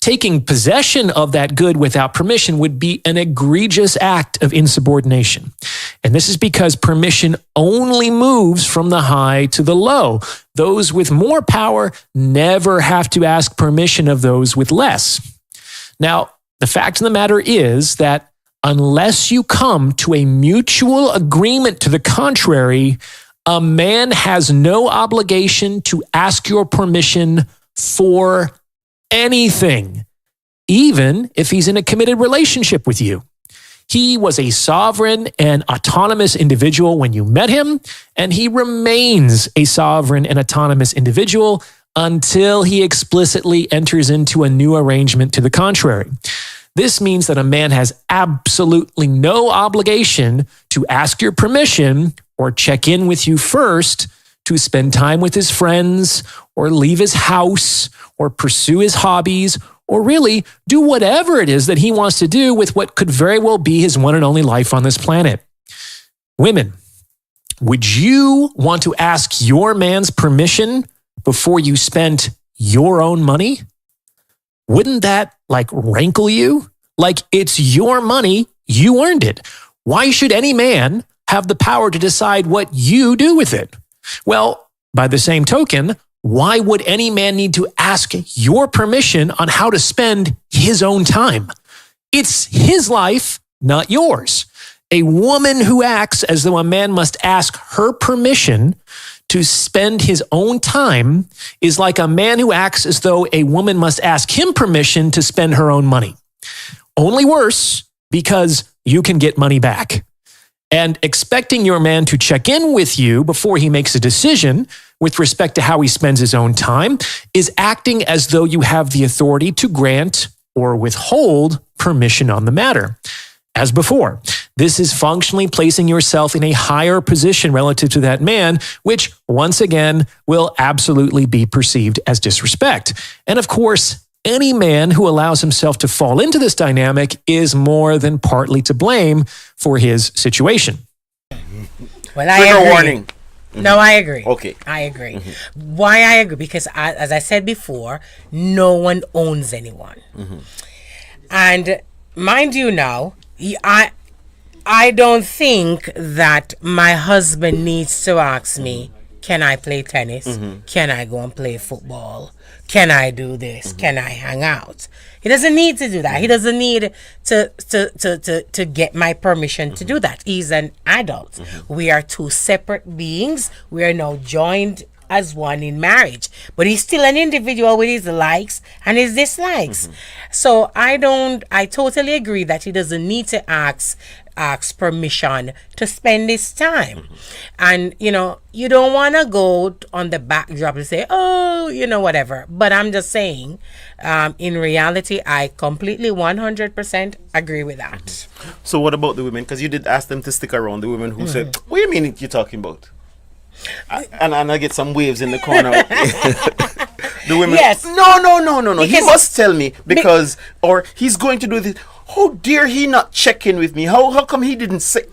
taking possession of that good without permission would be an egregious act of insubordination. And this is because permission only moves from the high to the low. Those with more power never have to ask permission of those with less. Now, the fact of the matter is that unless you come to a mutual agreement to the contrary, a man has no obligation to ask your permission for anything, even if he's in a committed relationship with you. He was a sovereign and autonomous individual when you met him, and he remains a sovereign and autonomous individual until he explicitly enters into a new arrangement to the contrary. This means that a man has absolutely no obligation to ask your permission or check in with you first to spend time with his friends or leave his house or pursue his hobbies or really do whatever it is that he wants to do with what could very well be his one and only life on this planet. Women, would you want to ask your man's permission before you spent your own money? Wouldn't that rankle you? Like it's your money, you earned it. Why should any man have the power to decide what you do with it? Well, by the same token, why would any man need to ask your permission on how to spend his own time? It's his life, not yours. A woman who acts as though a man must ask her permission to spend his own time is like a man who acts as though a woman must ask him permission to spend her own money. Only worse, because you can get money back. And expecting your man to check in with you before he makes a decision with respect to how he spends his own time is acting as though you have the authority to grant or withhold permission on the matter. As before, this is functionally placing yourself in a higher position relative to that man, which once again will absolutely be perceived as disrespect. And of course, any man who allows himself to fall into this dynamic is more than partly to blame for his situation. Well, I agree. Warning. No, I agree. Okay. I agree. Why I agree? Because as I said before, no one owns anyone. And mind you now, I don't think that my husband needs to ask me, can I play tennis? Can I go and play football? Can I do this? Can I hang out? He doesn't need to do that. He doesn't need to get my permission to do that. He's an adult. We are two separate beings. We are now joined as one in marriage. But he's still an individual with his likes and his dislikes. So I totally agree that he doesn't need to ask permission to spend his time. And, you don't want to go on the backdrop and say, whatever. But I'm just saying, in reality, I completely 100% agree with that. So what about the women? Because you did ask them to stick around, the women who said, what do you mean you're talking about? And I get some waves in the corner. The women, yes. No. He must tell me because, or he's going to do this. How dare he not check in with me? How come he didn't say?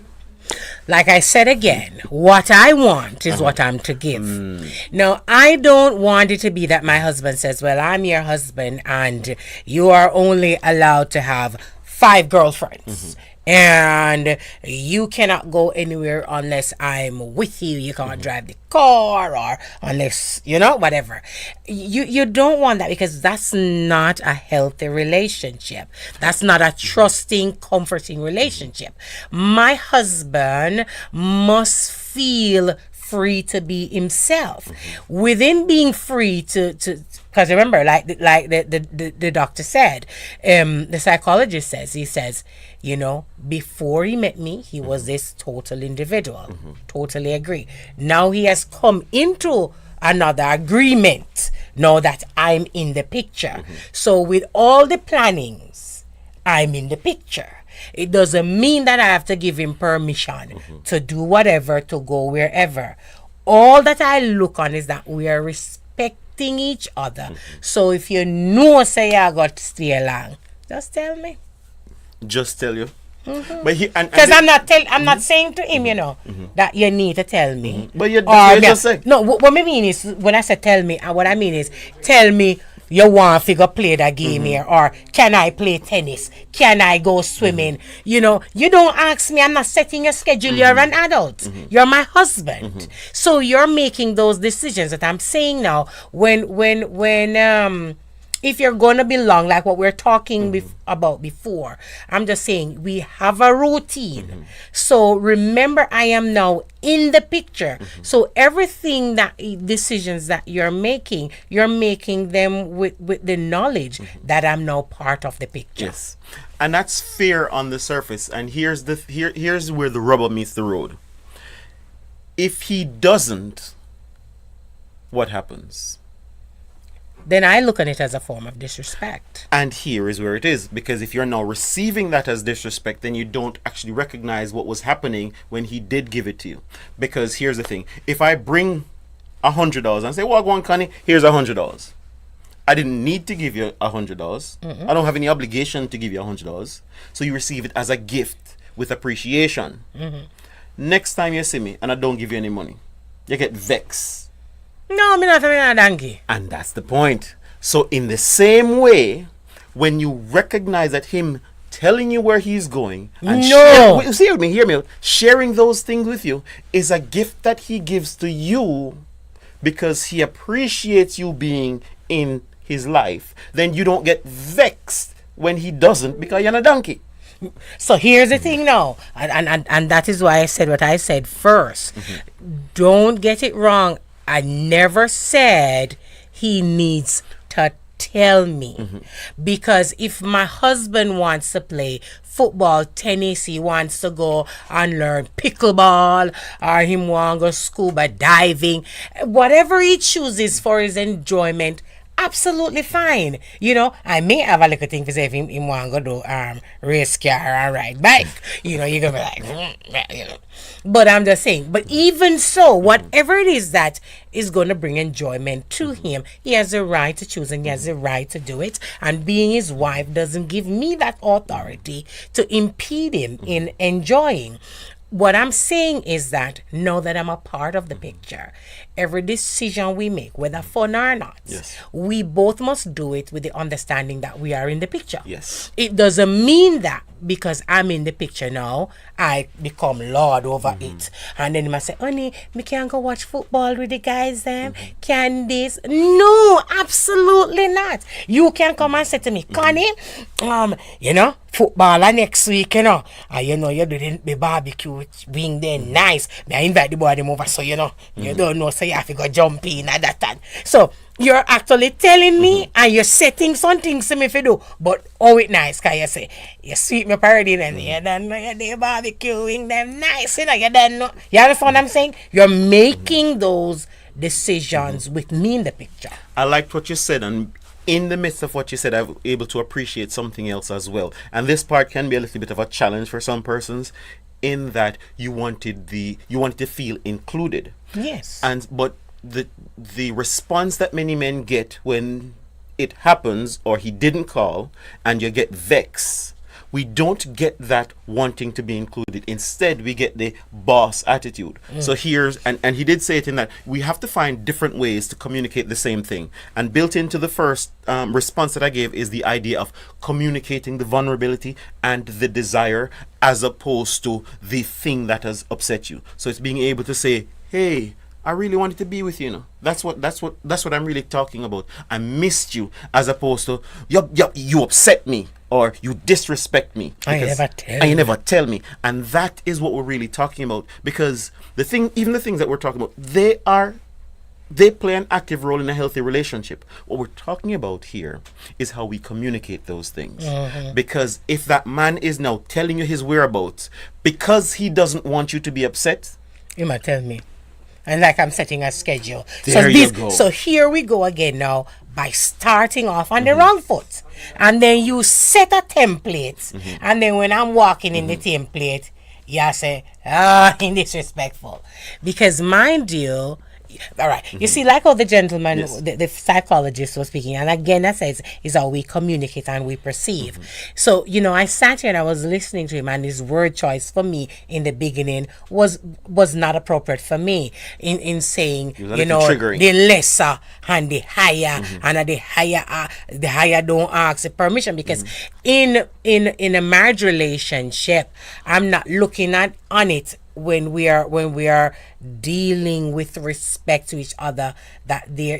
Like I said again, what I want is what I'm to give. Now, I don't want it to be that my husband says, well, I'm your husband and you are only allowed to have 5 girlfriends. And you cannot go anywhere unless I'm with you. You can't drive the car or unless, whatever. You don't want that because that's not a healthy relationship. That's not a trusting, comforting relationship. My husband must feel free to be himself. Within being free to because remember, like the doctor said, the psychologist says, he says, before he met me, he was this total individual. Totally agree. Now he has come into another agreement now that I'm in the picture. So with all the plannings, I'm in the picture. It doesn't mean that I have to give him permission to do whatever, to go wherever. All that I look on is that we are respecting each other. So if you say I got to stay along, just tell me. Just tell you. But because I'm not saying to him, that you need to tell me. But you just say. No, what I mean is, when I say tell me, what I mean is tell me You want to go play that game here, or can I play tennis? Can I go swimming? You know, you don't ask me. I'm not setting a schedule. You're an adult. You're my husband. So you're making those decisions that I'm saying now. When if you're gonna belong, like what we're talking about before, I'm just saying we have a routine. So remember, I am now in the picture. So everything that decisions that you're making them with the knowledge that I'm now part of the picture. Yes, and that's fair on the surface. And here's where the rubber meets the road. If he doesn't, what happens? Then I look at it as a form of disrespect. And here is where it is. Because if you're now receiving that as disrespect, then you don't actually recognize what was happening when he did give it to you. Because here's the thing. If I bring $100 and say, well, go on, Connie, here's $100. I didn't need to give you $100. I don't have any obligation to give you $100. So you receive it as a gift with appreciation. Next time you see me and I don't give you any money, you get vexed. No, I'm not a donkey. And that's the point. So in the same way, when you recognize that him telling you where he's going and hear me out, sharing those things with you is a gift that he gives to you because he appreciates you being in his life, then you don't get vexed when he doesn't because you're a donkey. So here's the thing now, and that is why I said what I said first. Don't get it wrong. I never said he needs to tell me. Because if my husband wants to play football, tennis, he wants to go and learn pickleball, or him want to go scuba diving, whatever he chooses for his enjoyment, absolutely fine. You know, I may have a little thing to say if him want to go do race car and ride bike. You know, you're gonna be like, you know. But I'm just saying, but even so, whatever it is that is going to bring enjoyment to him, he has a right to choose and he has a right to do it. And being his wife doesn't give me that authority to impede him in enjoying. What I'm saying is that now that I'm a part of the picture, every decision we make, whether fun or not, we both must do it with the understanding that we are in the picture. Yes. It doesn't mean that because I'm in the picture now, I become lord over it. And then he must say, honey, me can't go watch football with the guys them. Can this? No, absolutely not. You can come and say to me, Connie, you know, football next week, you know. And you know, you're doing the barbecue being there nice. I invite the boy them over, so you know, you don't know, so you have to go jump in and that. So you're actually telling me and you're setting some things to me to do. But it nice, can you say, you sweep me parody and you done know you're barbecuing them nice, you know, you done know. You understand what I'm saying? You're making those decisions with me in the picture. I liked what you said, and in the midst of what you said, I'm able to appreciate something else as well. And this part can be a little bit of a challenge for some persons, in that you wanted to feel included. Yes. But the response that many men get when it happens or he didn't call and you get vexed, we don't get that wanting to be included. Instead, we get the boss attitude. So here's, and he did say it in that we have to find different ways to communicate the same thing. And built into the first response that I gave is the idea of communicating the vulnerability and the desire as opposed to the thing that has upset you. So it's being able to say, hey, I really wanted to be with you, you know. That's what I'm really talking about. I missed you, as opposed to you upset me or you disrespect me. I never tell me. And that is what we're really talking about. Because even the things that we're talking about, they play an active role in a healthy relationship. What we're talking about here is how we communicate those things. Because if that man is now telling you his whereabouts because he doesn't want you to be upset, he might tell me. And like I'm setting a schedule. You go. So here we go again now by starting off on the wrong foot. And then you set a template. And then when I'm walking in the template, you say, he's disrespectful. Because mind you, All right. You see, like how the gentleman, Yes. the psychologist was speaking, and again, that says is how we communicate and we perceive. So, I sat here and I was listening to him, and his word choice for me in the beginning was not appropriate for me in saying, a little triggering. the lesser and the higher, and the higher don't ask the permission, because in a marriage relationship, I'm not looking on it when we are dealing with respect to each other, that there,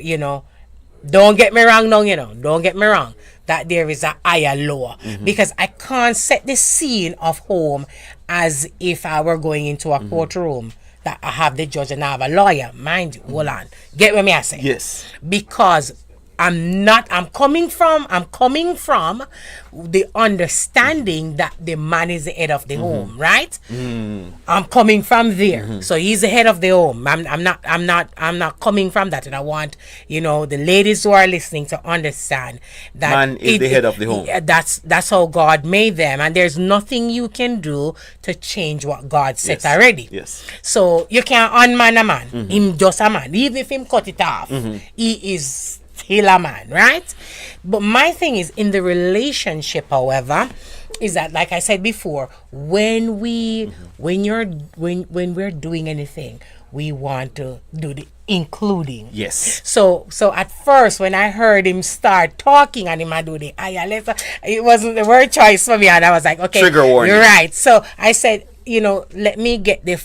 don't get me wrong, don't get me wrong, that there is a higher lower, because I can't set the scene of home as if I were going into a courtroom, that I have the judge and I have a lawyer. Mind you, hold on, get what me I say? Yes. Because I'm coming from the understanding that the man is the head of the home, right? I'm coming from there. So he's the head of the home. I'm not coming from that. And I want, the ladies who are listening to understand that Man is the head of the home. That's how God made them. And there's nothing you can do to change what God set Yes. already. Yes. So you can't unman a man. Him just a man. Even if him cut it off, he is still a man, right? But my thing is, in the relationship, however, is that, like I said before, when we're doing anything, we want to do the including. Yes. So at first, when I heard him start talking and him do the it wasn't the word choice for me, and I was like, okay, Trigger warning. you're right. So I said, let me get the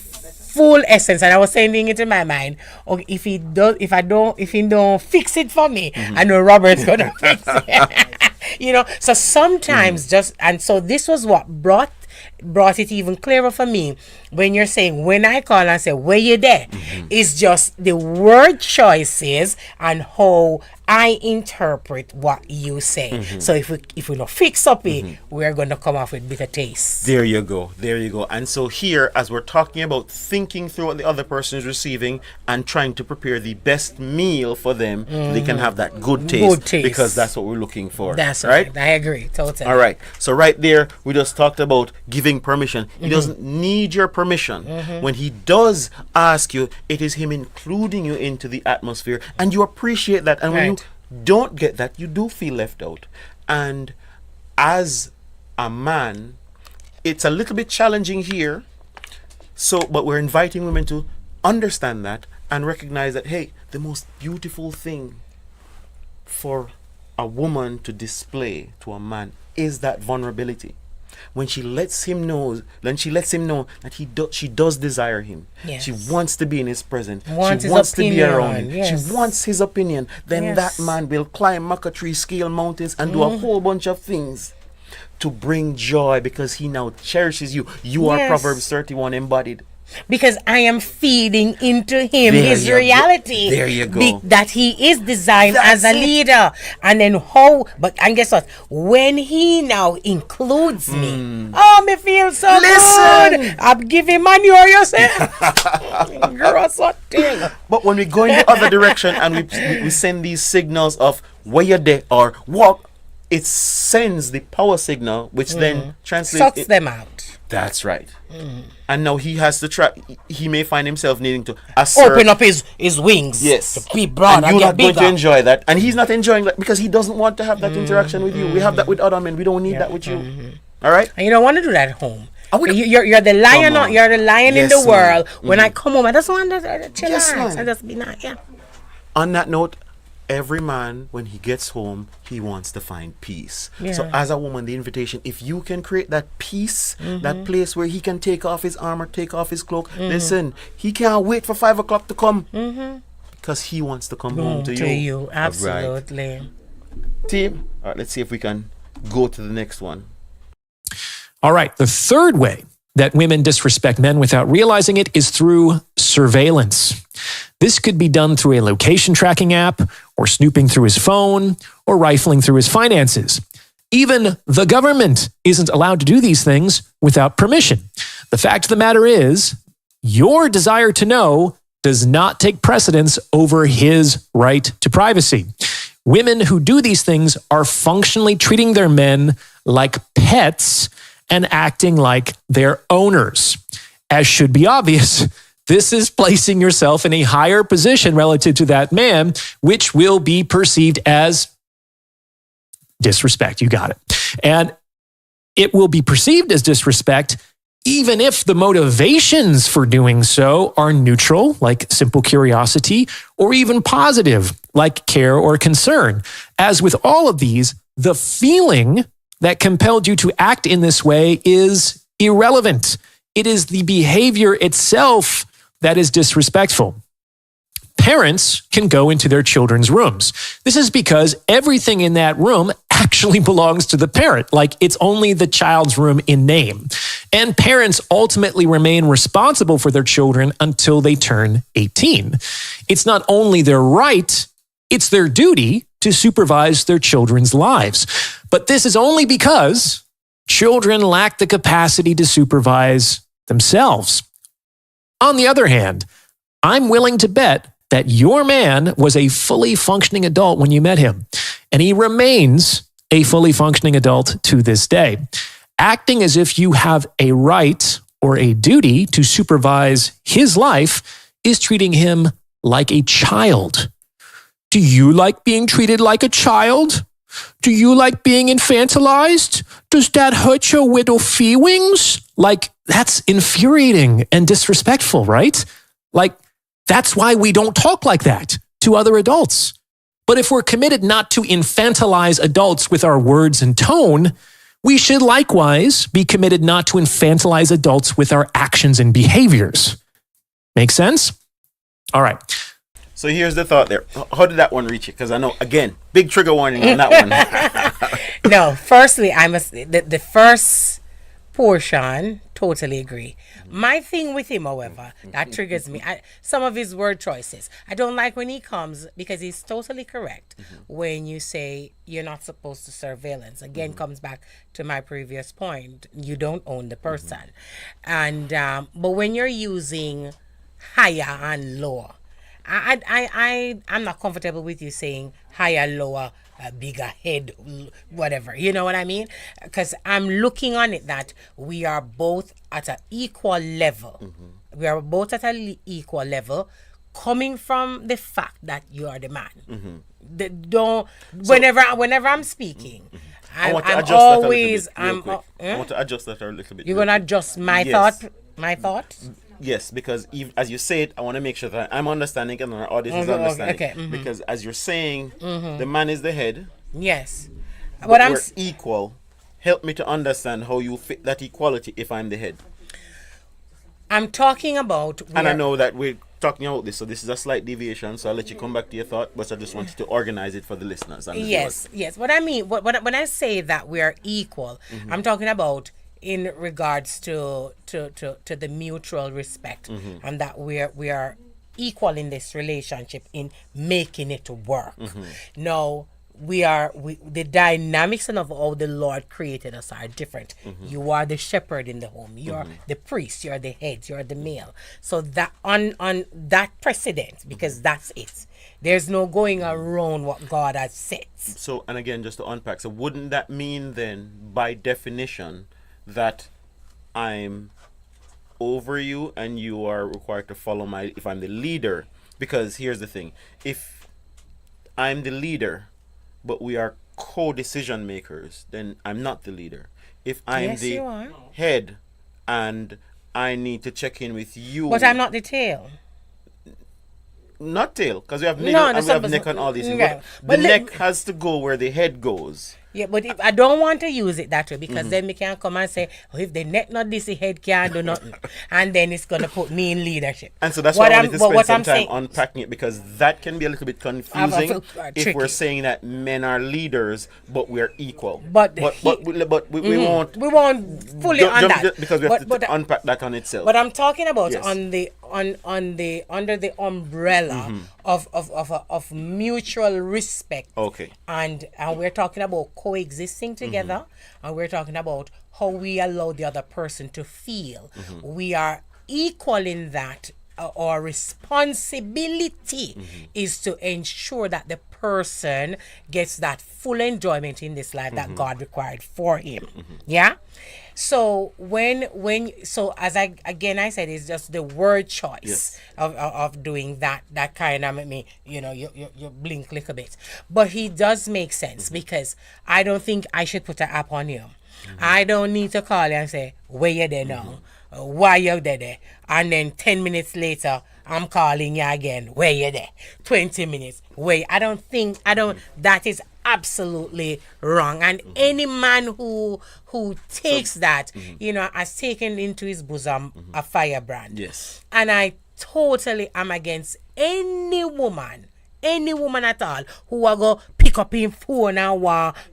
full essence, and I was saying it in my mind. Okay, if he don't fix it for me, I know Robert's gonna fix it. So sometimes so this was what brought it even clearer for me, when you're saying, when I call and say, where you there, it's just the word choices and how I interpret what you say. So if we don't fix up it, we're going to come off with bitter taste. There you go. And so here, as we're talking about thinking through what the other person is receiving and trying to prepare the best meal for them, so they can have that good taste, because that's what we're looking for. That's right. I agree totally. All right. So right there, we just talked about giving permission. He doesn't need your permission. When he does ask you, it is him including you into the atmosphere, and you appreciate that. And when you don't get that, you do feel left out. And as a man, it's a little bit challenging here. But we're inviting women to understand that and recognize that, hey, the most beautiful thing for a woman to display to a man is that vulnerability. When she lets him know that she does desire him. Yes. She wants to be in his presence. Wants she his wants to be opinion, around him. yes. She wants his opinion. Then that man will climb maca tree, scale mountains, and do a whole bunch of things to bring joy, because he now cherishes you. You are Proverbs 31 embodied. Because I am feeding into him his reality. There you go. That he is designed as a leader. And then and guess what? When he now includes me, me feel so good. I'm giving manure, you say. Gross what thing. But when we go in the other direction and we send these signals of where you're there or walk, it sends the power signal, which then translates. Sucks them out. That's right. And now he has to try. He may find himself needing to open up his wings. Yes. To be broad and and you're get not going bigger. to enjoy that. And he's not enjoying that because he doesn't want to have that interaction with you. We have that with other men. We don't need that with you. All right? And you don't want to do that at home. You're the lion. You're the lion in the world. When I come home, I just want to chillax. I just be nice. Yeah. On that note, every man, when he gets home, he wants to find peace. So as a woman, the invitation, if you can create that peace, that place where he can take off his armor, take off his cloak, listen, he can't wait for 5 o'clock to come, because he wants to come home to you. Absolutely. Right. Team, all right, let's see if we can go to the next one. All right, the third way that women disrespect men without realizing it is through surveillance. This could be done through a location tracking app, or snooping through his phone, or rifling through his finances. Even the government isn't allowed to do these things without permission. The fact of the matter is, your desire to know does not take precedence over his right to privacy. Women who do these things are functionally treating their men like pets and acting like their owners. As should be obvious, This is placing yourself in a higher position relative to that man, which will be perceived as disrespect. You got it. And it will be perceived as disrespect even if the motivations for doing so are neutral, like simple curiosity, or even positive, like care or concern. As with all of these, the feeling that compelled you to act in this way is irrelevant. It is the behavior itself that is disrespectful. Parents can go into their children's rooms. This is because everything in that room actually belongs to the parent, like it's only the child's room in name. And parents ultimately remain responsible for their children until they turn 18. It's not only their right, it's their duty to supervise their children's lives. But this is only because children lack the capacity to supervise themselves. On the other hand, I'm willing to bet that your man was a fully functioning adult when you met him, and he remains a fully functioning adult to this day. Acting as if you have a right or a duty to supervise his life is treating him like a child. Do you like being treated like a child? Do you like being infantilized? Does that hurt your little feelings? Like, that's infuriating and disrespectful, right? Like, that's why we don't talk like that to other adults. But if we're committed not to infantilize adults with our words and tone, we should likewise be committed not to infantilize adults with our actions and behaviors. Make sense? All right. So here's the thought there. How did that one reach you? Because I know, again, big trigger warning on that one. No, firstly, I must, the first portion, totally agree. My thing with him, however, that triggers me, some of his word choices. I don't like when he comes, because he's totally correct when you say you're not supposed to surveillance. Again, comes back to my previous point. You don't own the person. And but when you're using higher and lower, I'm not comfortable with you saying higher, lower, bigger head, whatever. You know what I mean? Because I'm looking on it that we are both at an equal level. We are both at an equal level, coming from the fact that you are the man. Whenever I'm speaking, I want to adjust that a little bit. You're gonna adjust my thought. My thought. Yes, because as you say it, I want to make sure that I'm understanding and our audience is understanding. Okay. Because as you're saying, the man is the head. Yes. But we're equal. Help me to understand how you fit that equality if I'm the head. I'm talking about... And I know that we're talking about this, so this is a slight deviation, so I'll let you come back to your thought, but I just wanted to organize it for the listeners. Yes. What I mean, when I say that we are equal, I'm talking about in regards to the mutual respect, and that we are equal in this relationship in making it work. Now, the dynamics and of how the Lord created us are different. You are the shepherd in the home. You're the priest. You're the head. You're the male. So that on that precedent, because that's it. There's no going around what God has said. So, and again, just to unpack, so wouldn't that mean then, by definition, that I'm over you and you are required to follow if I'm the leader? Because here's the thing, if I'm the leader but we are co-decision makers, then I'm not the leader. If I'm the head and I need to check in with you, but I'm not the tail. Not tail, because we have neck and all these things. Yeah. But the neck has to go where the head goes. Yeah, but I don't want to use it that way, because then we can come and say, oh, if the neck not this, the head can't do nothing. And then it's going to put me in leadership. And so that's why I wanted to spend some time unpacking it, because that can be a little bit confusing if we're saying that men are leaders, but we're equal. But we won't fully on that. Because we have to unpack that on itself. But I'm talking about under the umbrella of mutual respect. Okay. And we're talking about coexisting together, and we're talking about how we allow the other person to feel. We are equal in that or responsibility is to ensure that the person gets that full enjoyment in this life that God required for him. Yeah. So so as I said, it's just the word choice Yes. of doing that kind of make me, you blink a little bit. But he does make sense because I don't think I should put an app on you. I don't need to call you and say, where you there now? Why you there? And then 10 minutes later, I'm calling you again. Where you there? 20 minutes. Wait, I don't, that is absolutely wrong. And any man who takes that, has taken into his bosom a firebrand. Yes. And I totally am against any woman at all who are go pick up him phone and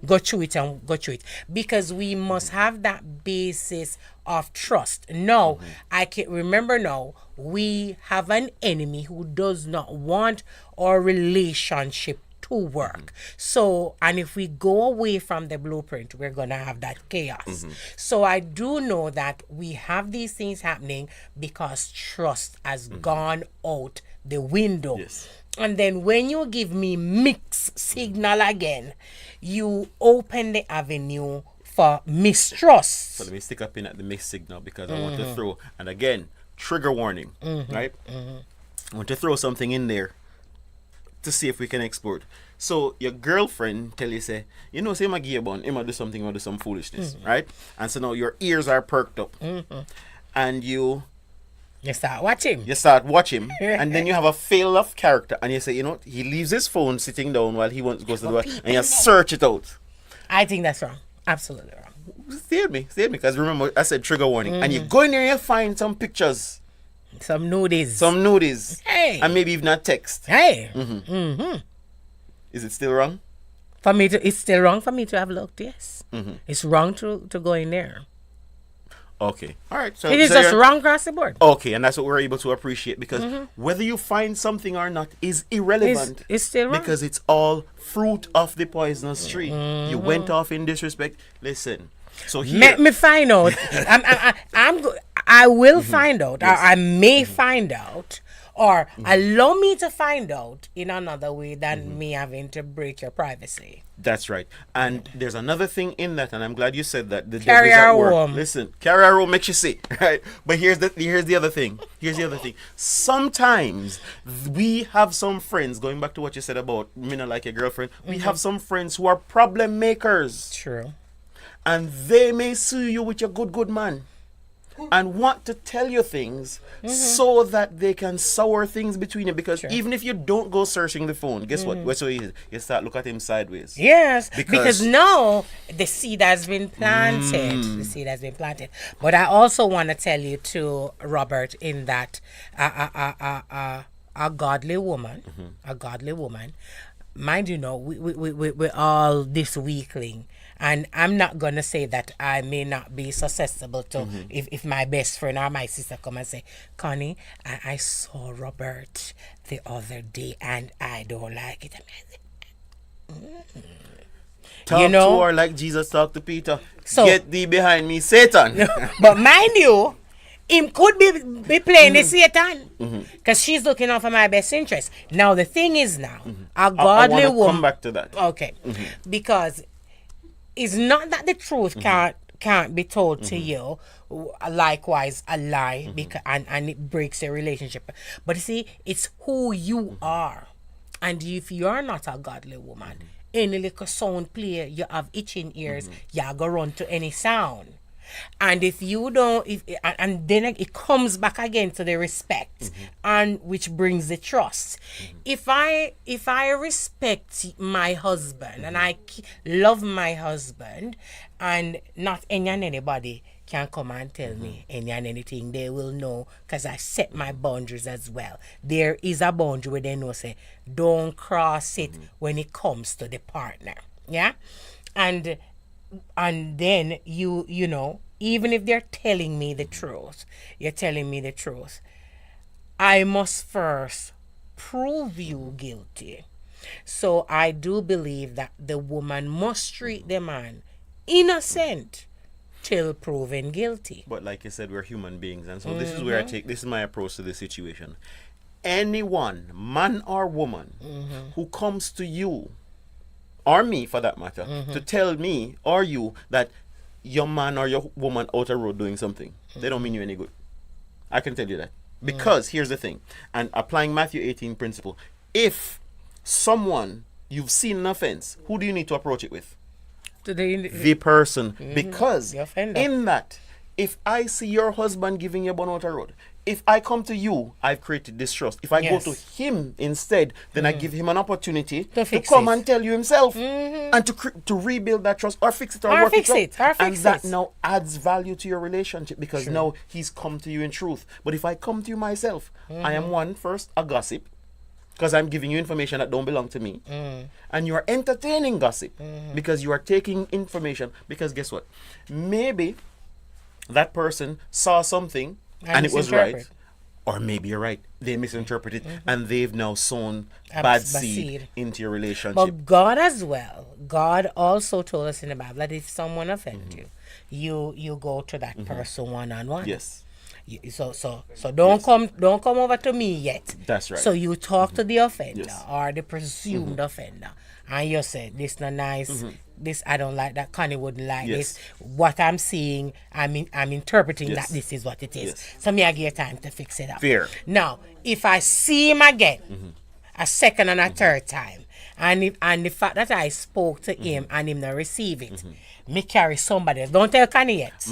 go through it because we must have that basis of trust. No, I can remember now we have an enemy who does not want our relationship to work. So, and if we go away from the blueprint, we're gonna have that chaos. So I do know that we have these things happening because trust has gone out the window. Yes. And then when you give me mixed signal again, you open the avenue for mistrust. So let me stick a pin at the mixed signal because I want to throw, and again, trigger warning, right? I want to throw something in there to see if we can export. So your girlfriend tell you, say, say my gear bun, he might do something, he might do some foolishness, right? And so now your ears are perked up. And you start watching. And then you have a fail of character, and you say, he leaves his phone sitting down while he goes to the door, and you search it out. I think that's wrong. Absolutely wrong. Stay with me, because remember I said trigger warning, and you go in there and you find some pictures, some nudies, hey, and maybe even a text. Hey, Is it still wrong? It's still wrong for me to have looked. Yes, it's wrong to go in there. Okay. All right. So it is just wrong across the board. Okay, and that's what we're able to appreciate because whether you find something or not is irrelevant. It's still wrong. Because it's all fruit of the poisonous tree. You went off in disrespect. Listen. So here, let me find out. I will find out. Yes. Or I may find out. Or allow me to find out in another way than me having to break your privacy. That's right. And there's another thing in that, and I'm glad you said that. The carry devil is at our work. home. Listen, carry our home makes you sick, right? But here's the other thing. Sometimes we have some friends, going back to what you said about me not like your girlfriend, we have some friends who are problem makers. True. And they may sue you with your good man. And want to tell you things so that they can sour things between you. Because even if you don't go searching the phone, guess what? What's what you start look at him sideways. Yes, because now the seed has been planted. The seed has been planted. But I also want to tell you too, Robert, in that a godly woman, mind you, we're all this weakling. And I'm not going to say that I may not be susceptible to if my best friend or my sister come and say, Connie, I saw Robert the other day and I don't like it. Talk to her like Jesus talked to Peter. So, get thee behind me, Satan. But mind you, him could be playing the Satan because she's looking out for my best interest. Now, the thing is now, a godly woman. Come back to that. Okay. Because it's not that the truth can't be told to you, likewise a lie, because and it breaks a relationship. But you see, it's who you are. And if you are not a godly woman, any little sound play, you have itching ears, you go run to any sound. And if you don't, and then it comes back again to the respect, and which brings the trust. If I respect my husband and I love my husband, and not any and anybody can come and tell me any and anything, they will know because I set my boundaries as well. There is a boundary where they know say don't cross it when it comes to the partner. Yeah, and then you know, even if they're telling me the truth, I must first prove you guilty. So I do believe that the woman must treat the man innocent till proven guilty. But like you said, we're human beings, and so this is where this is my approach to this situation. Anyone, man or woman, who comes to you, or me for that matter, to tell me or you that your man or your woman out a road doing something, they don't mean you any good. I can tell you that. Because here's the thing, and applying Matthew 18 principle, if someone you've seen an offense, who do you need to approach it with? The person. Because in that, if I see your husband giving you a bun out a road, if I come to you, I've created distrust. If I go to him instead, then I give him an opportunity to come and tell you himself and to rebuild that trust or fix it or work it out. And that now adds value to your relationship because now he's come to you in truth. But if I come to you myself, I am first a gossip because I'm giving you information that don't belong to me. And you are entertaining gossip because you are taking information. Because guess what? Maybe that person saw something and it was right, or maybe you're right, they misinterpreted and they've now sown bad seed into your relationship. But God as well, God also told us in the Bible that if someone offends you, you go to that person one-on-one. Yes. So don't come over to me yet. That's right. So you talk to the offender or the presumed offender, and you say this not nice. This I don't like. That Connie wouldn't like this. What I'm seeing, I'm interpreting that this is what it is. So me I give you time to fix it up. Fair. Now, if I see him again, a second and a third time, and the fact that I spoke to him and him not receive it, me carry somebody else. Don't tell Connie yet.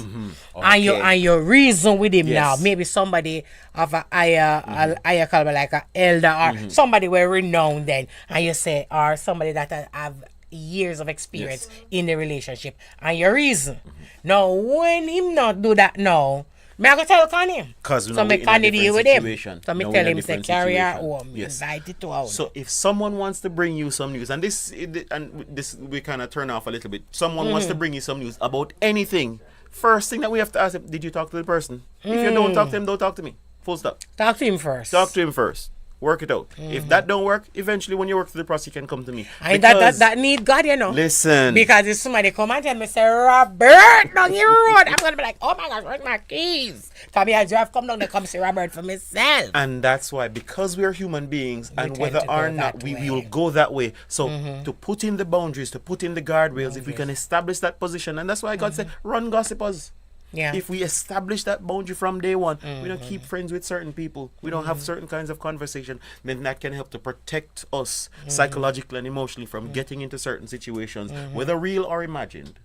Okay. And you reason with him now. Maybe somebody of a higher caliber, like an elder or somebody were renowned then, and you say, or somebody that have years of experience in the relationship, and your reason. Now, when him not do that now, me I go tell Connie. So me Connie deal with him. So me tell him say carry her home, invite it to house. So if someone wants to bring you some news, and this we kind of turn off a little bit. Someone wants to bring you some news about anything. First thing that we have to ask him, did you talk to the person? If you don't talk to him, don't talk to me. Full stop. Talk to him first. Talk to him first. Work it out. If that don't work, eventually when you work to the process, you can come to me. And that need God, you know. Listen. Because if somebody come and tell me, say, Robert, down your road, I'm going to be like, oh my gosh, where's my keys? Because me, I drive come down there, come see Robert for myself. And that's why, because we're human beings, and whether or not we will go that way. So to put in the boundaries, to put in the guardrails, if we can establish that position, and that's why God said, run gossipers. Yeah. If we establish that boundary from day one, we don't keep friends with certain people, we don't have certain kinds of conversation, then that can help to protect us psychologically and emotionally from getting into certain situations, whether real or imagined,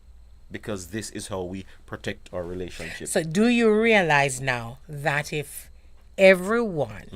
because this is how we protect our relationship. So do you realize now that if everyone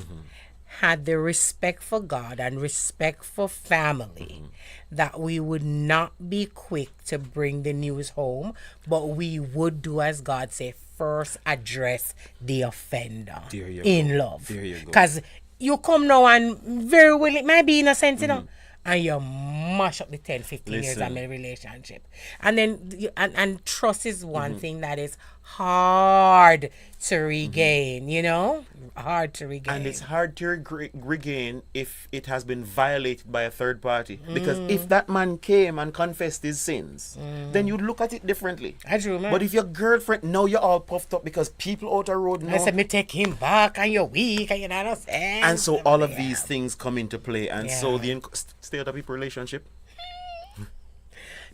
had the respect for God and respect for family, that we would not be quick to bring the news home, but we would do as God say, first address the offender in love. Because you come now and very well it might be innocent, you know, and you mash up the 10, 15 years of a relationship. And then and trust is one thing that is hard to regain, you know? Hard to regain. And it's hard to regain if it has been violated by a third party. Because if that man came and confessed his sins, then you'd look at it differently. That's true, man. But if your girlfriend, now you're all puffed up because people out the road know. I said, me take him back and you're weak and you're not sense. And so all of these things come into play. And so the stay out of people relationship.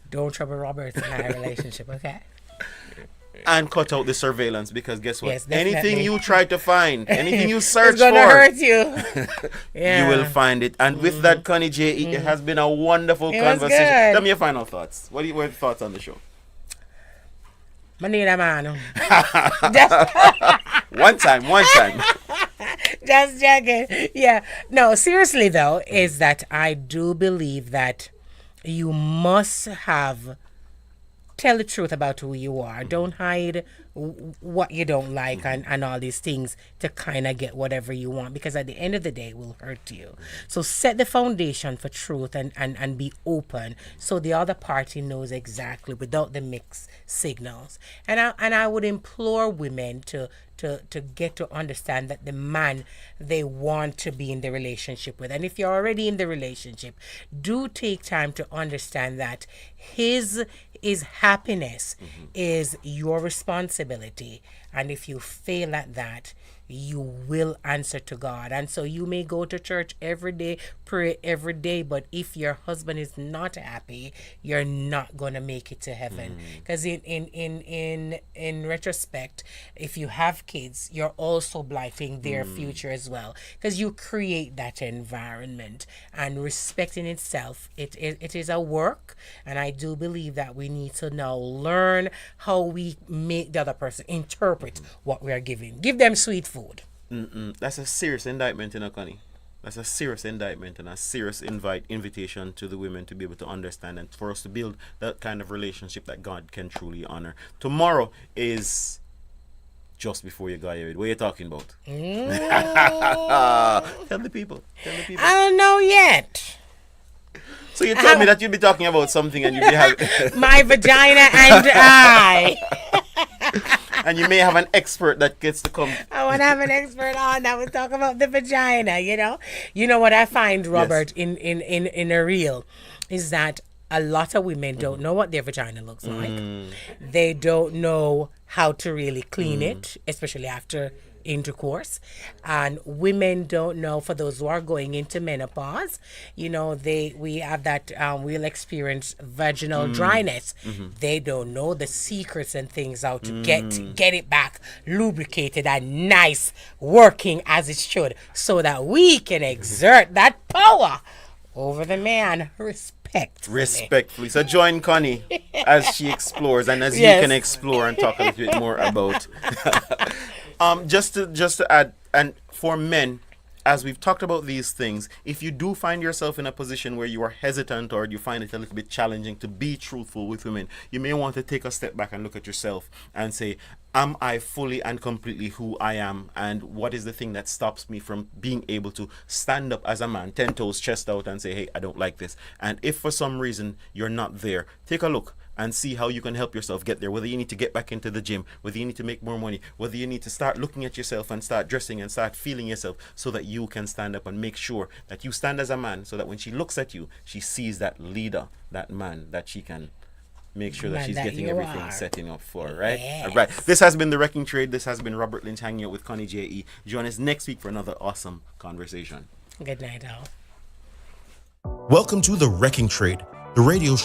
Don't trouble Robert in our relationship, okay? And cut out the surveillance, because guess what? Yes, anything you try to find, anything you search it's gonna hurt you. You will find it. And with that, Connie J, it has been a wonderful conversation. Tell me your final thoughts. What are your thoughts on the show? I need a man. One time. Just joking. Yeah. No, seriously though, is that I do believe that you must tell the truth about who you are. Don't hide what you don't like and all these things to kind of get whatever you want, because at the end of the day it will hurt you. So set the foundation for truth and be open so the other party knows exactly without the mixed signals. And I would implore women to get to understand that the man they want to be in the relationship with, and if you're already in the relationship, do take time to understand that his is happiness is your responsibility. And if you fail at that, you will answer to God. And so you may go to church every day, pray every day, but if your husband is not happy, you're not going to make it to heaven. Because in retrospect, if you have kids, you're also blighting their future as well, because you create that environment. And respect in itself, it is a work, and I do believe that we need to now learn how we make the other person interpret what we are giving. Give them sweet food. That's a serious indictment, Connie. That's a serious indictment and a serious invitation to the women to be able to understand and for us to build that kind of relationship that God can truly honor. Tomorrow is just before you got married. What are you talking about? Tell the people. I don't know yet. So you told me that you'd be talking about something and you'd be having my vagina and I. And you may have an expert that gets to come. I want to have an expert on that will talk about the vagina, you know. You know what I find, Robert, Yes. in a reel is that a lot of women don't know what their vagina looks like. They don't know how to really clean it, especially after intercourse. And women don't know, for those who are going into menopause, you know, we have that we'll experience vaginal dryness. They don't know the secrets and things how to get it back lubricated and nice, working as it should, so that we can exert that power over the man respectfully. So join Connie as she explores and as Yes. you can explore and talk a little bit more about. Just to add, and for men, as we've talked about these things, if you do find yourself in a position where you are hesitant or you find it a little bit challenging to be truthful with women, you may want to take a step back and look at yourself and say, am I fully and completely who I am? And what is the thing that stops me from being able to stand up as a man, 10 toes, chest out, and say, hey, I don't like this. And if for some reason you're not there, take a look and see how you can help yourself get there. Whether you need to get back into the gym, whether you need to make more money, whether you need to start looking at yourself and start dressing and start feeling yourself so that you can stand up and make sure that you stand as a man, so that when she looks at you, she sees that leader, that man that she can make sure that Man she's that getting you everything are. setting up for, right? Yes. All right. This has been The Wrecking Trade. This has been Robert Lynch hanging out with Connie J.E. Join us next week for another awesome conversation. Good night, all. Welcome to The Wrecking Trade, the radio show